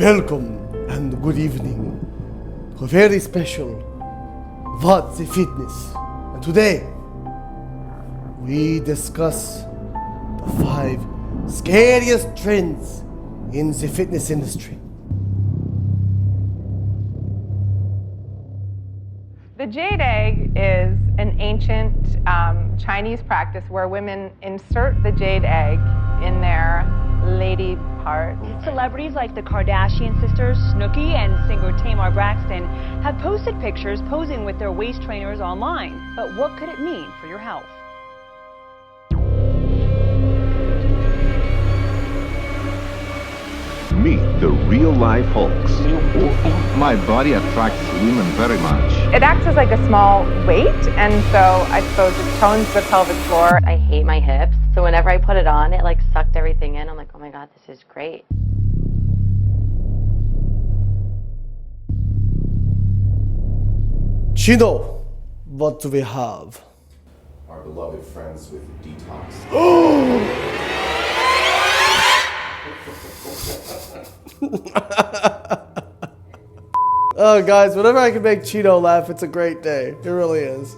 Welcome and good evening to a very special What's the Fitness. And today we discuss the 5 scariest trends in the fitness industry. The Jade Egg is an ancient Chinese practice where women insert the jade egg in their lady part. Celebrities like the Kardashian sisters, Snooki and singer Tamar Braxton, have posted pictures posing with their waist trainers online. But what could it mean for your health? Meet the real-life Hulks. My body attracts women very much. It acts as like a small weight, and so I suppose it tones the pelvic floor. I hate my hips, so whenever I put it on, it like sucked everything in. I'm like, oh my God, this is great. Chino, what do we have? Our beloved friends with Detoxes. Oh, guys, whenever I can make Chino laugh, it's a great day. It really is.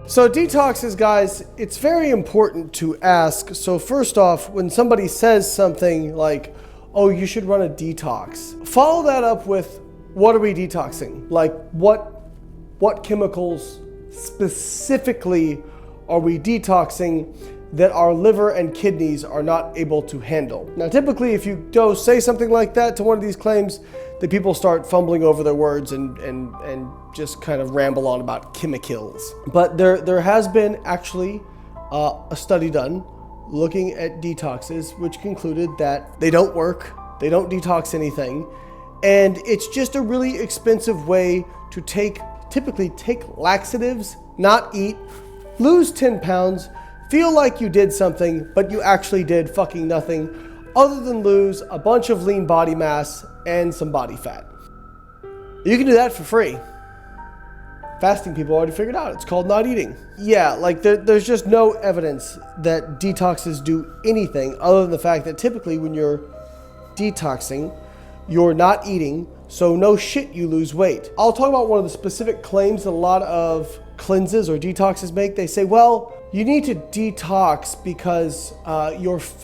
So detoxes, guys, it's very important to ask. So first off, when somebody says something like, oh, you should run a detox, follow that up with, what are we detoxing? Like, what chemicals specifically are we detoxing that our liver and kidneys are not able to handle? Now, typically, if you go say something like that to one of these claims, the people start fumbling over their words and just kind of ramble on about chemicals. But there has been actually a study done looking at detoxes, which concluded that they don't work, they don't detox anything, and it's just a really expensive way to typically take laxatives, not eat, lose 10 pounds, feel like you did something, but you actually did fucking nothing other than lose a bunch of lean body mass and some body fat. You can do that for free. Fasting people already figured out. It's called not eating. Yeah, like there's just no evidence that detoxes do anything other than the fact that typically when you're detoxing, you're not eating, so no shit you lose weight. I'll talk about one of the specific claims that a lot of cleanses or detoxes make. They say, well, you need to detox because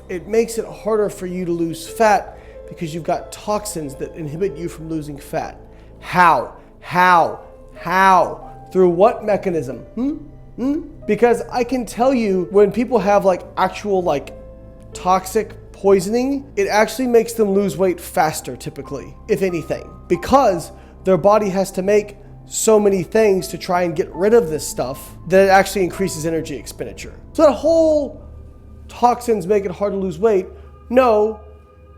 it makes it harder for you to lose fat because you've got toxins that inhibit you from losing fat. How? Through what mechanism? Because I can tell you when people have like actual like toxic poisoning, it actually makes them lose weight faster typically, if anything, because their body has to make so many things to try and get rid of this stuff that it actually increases energy expenditure. So that whole toxins make it hard to lose weight, no,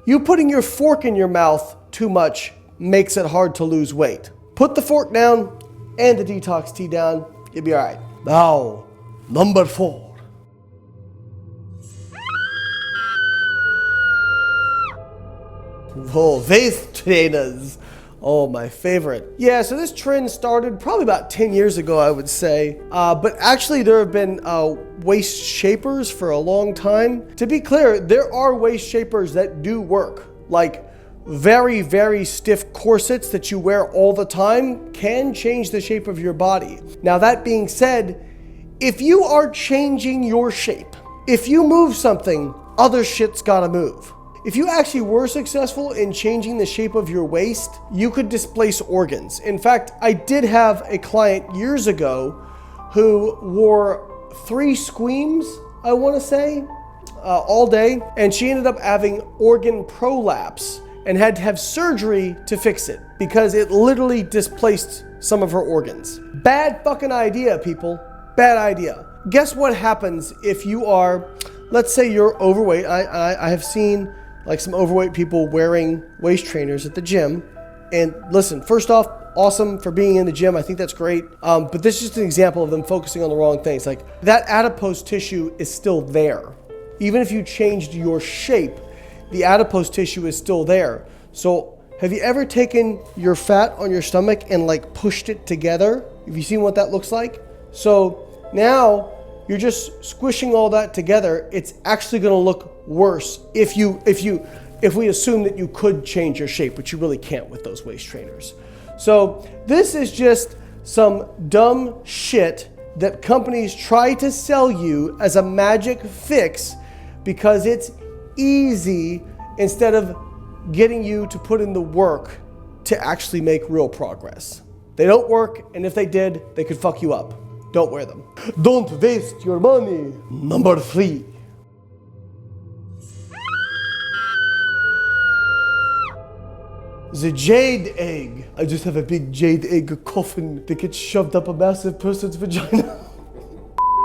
you putting your fork in your mouth too much makes it hard to lose weight. Put the fork down and the detox tea down, you'll be all right. Now, number 4. Oh, waist trainers. Oh, my favorite. Yeah, so this trend started probably about 10 years ago, I would say. But actually, there have been waist shapers for a long time. To be clear, there are waist shapers that do work. Like very, very stiff corsets that you wear all the time can change the shape of your body. Now, that being said, if you are changing your shape, if you move something, other shit's gotta move. If you actually were successful in changing the shape of your waist, you could displace organs. In fact, I did have a client years ago who wore 3 squeams, I want to say, all day, and she ended up having organ prolapse and had to have surgery to fix it because it literally displaced some of her organs. Bad fucking idea, people. Bad idea. Guess what happens if you are, let's say you're overweight. I have seen like some overweight people wearing waist trainers at the gym. And listen, first off, awesome for being in the gym. I think that's great. But this is just an example of them focusing on the wrong things. Like that adipose tissue is still there. Even if you changed your shape, the adipose tissue is still there. So have you ever taken your fat on your stomach and like pushed it together? Have you seen what that looks like? So now you're just squishing all that together. It's actually going to look worse if we assume that you could change your shape, which you really can't with those waist trainers. So this is just some dumb shit that companies try to sell you as a magic fix because it's easy, instead of getting you to put in the work to actually make real progress. They don't work, and if they did, they could fuck you up. Don't wear them. Don't waste your money. Number 3. The Jade Egg. I just have a big Jade Egg coffin that gets shoved up a massive person's vagina.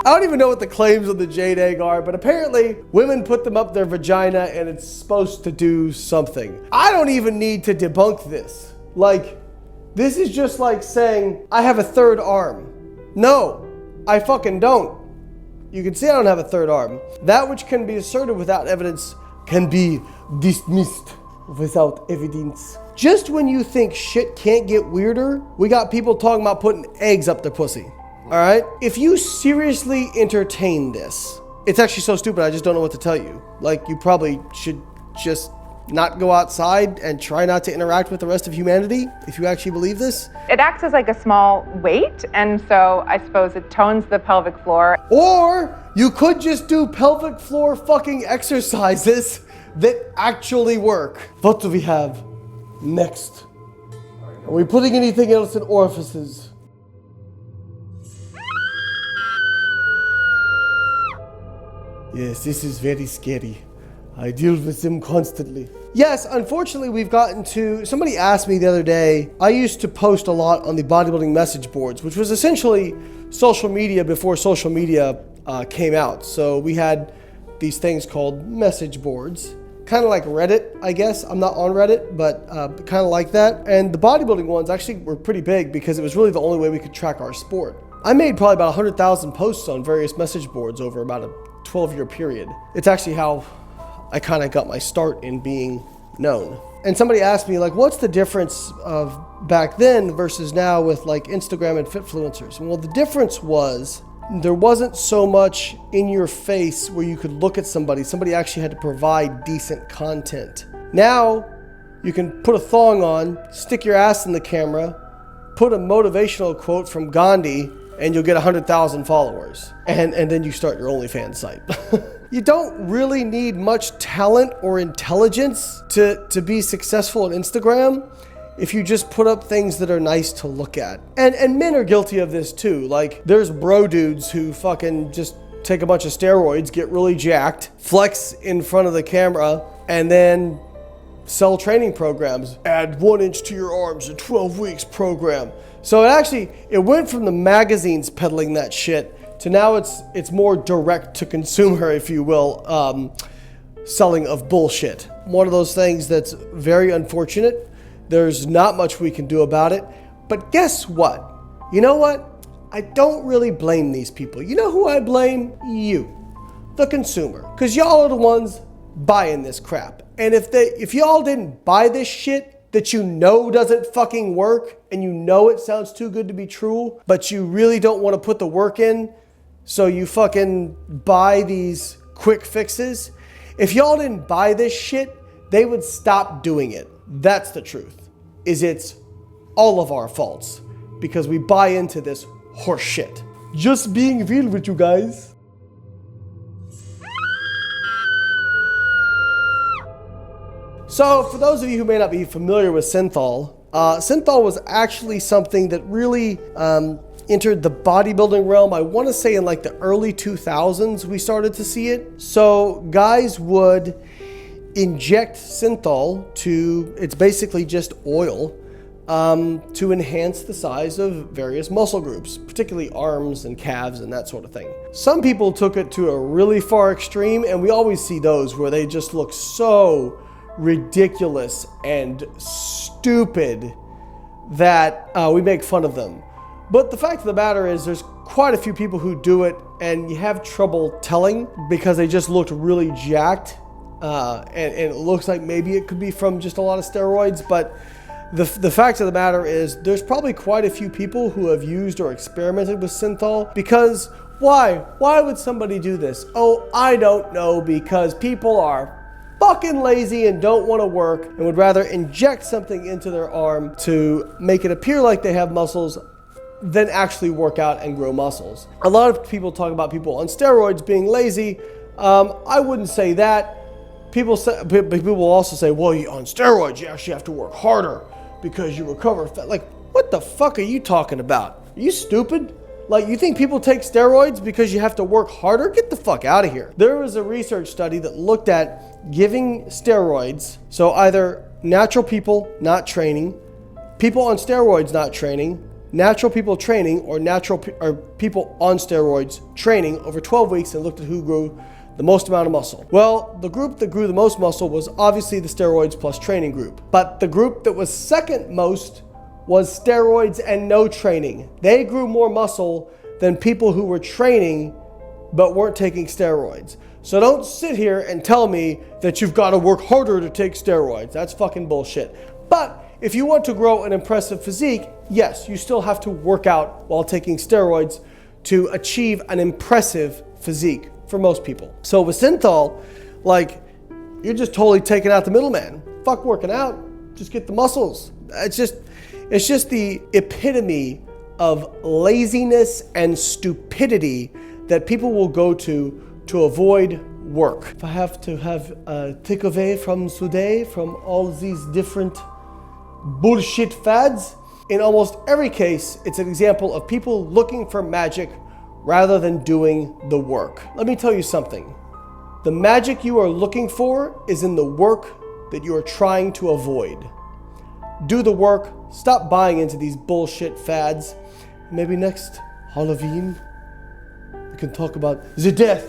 I don't even know what the claims of the Jade Egg are, but apparently women put them up their vagina and it's supposed to do something. I don't even need to debunk this. Like, this is just like saying, I have a third arm. No, I fucking don't. You can see I don't have a third arm. That which can be asserted without evidence can be dismissed without evidence. Just when you think shit can't get weirder, we got people talking about putting eggs up their pussy. All right? If you seriously entertain this, it's actually so stupid, I just don't know what to tell you. Like, you probably should just not go outside and try not to interact with the rest of humanity if you actually believe this. It acts as like a small weight, and so I suppose it tones the pelvic floor. Or you could just do pelvic floor fucking exercises that actually work. What do we have next? Are we putting anything else in orifices? Yes, this is very scary. I deal with them constantly. Yes, unfortunately, we've gotten to... Somebody asked me the other day, I used to post a lot on the bodybuilding message boards, which was essentially social media before social media came out. So we had these things called message boards, kind of like Reddit, I guess. I'm not on Reddit, but kind of like that. And the bodybuilding ones actually were pretty big because it was really the only way we could track our sport. I made probably about 100,000 posts on various message boards over about a 12-year period. It's actually how I kind of got my start in being known. And somebody asked me, like, what's the difference of back then versus now with like Instagram and Fitfluencers? Well, the difference was there wasn't so much in your face where you could look at somebody. Somebody actually had to provide decent content. Now you can put a thong on, stick your ass in the camera, put a motivational quote from Gandhi, and you'll get 100,000 followers. And then you start your OnlyFans site. You don't really need much talent or intelligence to be successful on Instagram if you just put up things that are nice to look at. And men are guilty of this too. Like, there's bro dudes who fucking just take a bunch of steroids, get really jacked, flex in front of the camera, and then sell training programs. Add 1 inch to your arms in 12 weeks program. So it went from the magazines peddling that shit to now it's more direct to consumer, if you will, selling of bullshit. One of those things that's very unfortunate. There's not much we can do about it. But guess what? You know what? I don't really blame these people. You know who I blame? You, the consumer. Because y'all are the ones buying this crap. And if y'all didn't buy this shit that you know doesn't fucking work, and you know it sounds too good to be true, but you really don't want to put the work in, so you fucking buy these quick fixes. If y'all didn't buy this shit, they would stop doing it. That's the truth. It's all of our faults because we buy into this horse shit. Just being real with you guys. So for those of you who may not be familiar with Synthol, Synthol was actually something that really entered the bodybuilding realm. I want to say in like the early 2000s we started to see it. So guys would inject Synthol it's basically just oil, to enhance the size of various muscle groups, particularly arms and calves and that sort of thing. Some people took it to a really far extreme, and we always see those where they just look so ridiculous and stupid that we make fun of them. But the fact of the matter is there's quite a few people who do it and you have trouble telling because they just looked really jacked, and it looks like maybe it could be from just a lot of steroids, but the fact of the matter is there's probably quite a few people who have used or experimented with Synthol because why? Why would somebody do this? Oh, I don't know, because people are fucking lazy and don't want to work and would rather inject something into their arm to make it appear like they have muscles than actually work out and grow muscles. A lot of people talk about people on steroids being lazy. I wouldn't say that. People will also say, well, on steroids, you actually have to work harder because you recover fat. Like, what the fuck are you talking about? Are you stupid? Like, you think people take steroids because you have to work harder? Get the fuck out of here. There was a research study that looked at giving steroids, so either natural people not training, people on steroids not training, natural people training, or people on steroids training over 12 weeks and looked at who grew the most amount of muscle. Well, the group that grew the most muscle was obviously the steroids plus training group. But the group that was second most was steroids and no training. They grew more muscle than people who were training but weren't taking steroids. So don't sit here and tell me that you've got to work harder to take steroids. That's fucking bullshit. But if you want to grow an impressive physique, yes, you still have to work out while taking steroids to achieve an impressive physique for most people. So with Synthol, like, you're just totally taking out the middleman. Fuck working out, just get the muscles. It's just the epitome of laziness and stupidity that people will go to avoid work. If I have to have a takeaway from today, from all these different bullshit fads, in almost every case, it's an example of people looking for magic rather than doing the work. Let me tell you something. The magic you are looking for is in the work that you are trying to avoid. Do the work, stop buying into these bullshit fads. Maybe next Halloween, we can talk about the death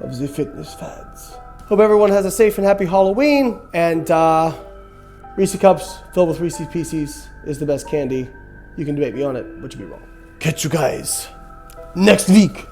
of the fitness fads. Hope everyone has a safe and happy Halloween, and Reese Cups filled with Reese's Pieces is the best candy. You can debate me on it, but you'd be wrong. Catch you guys next week.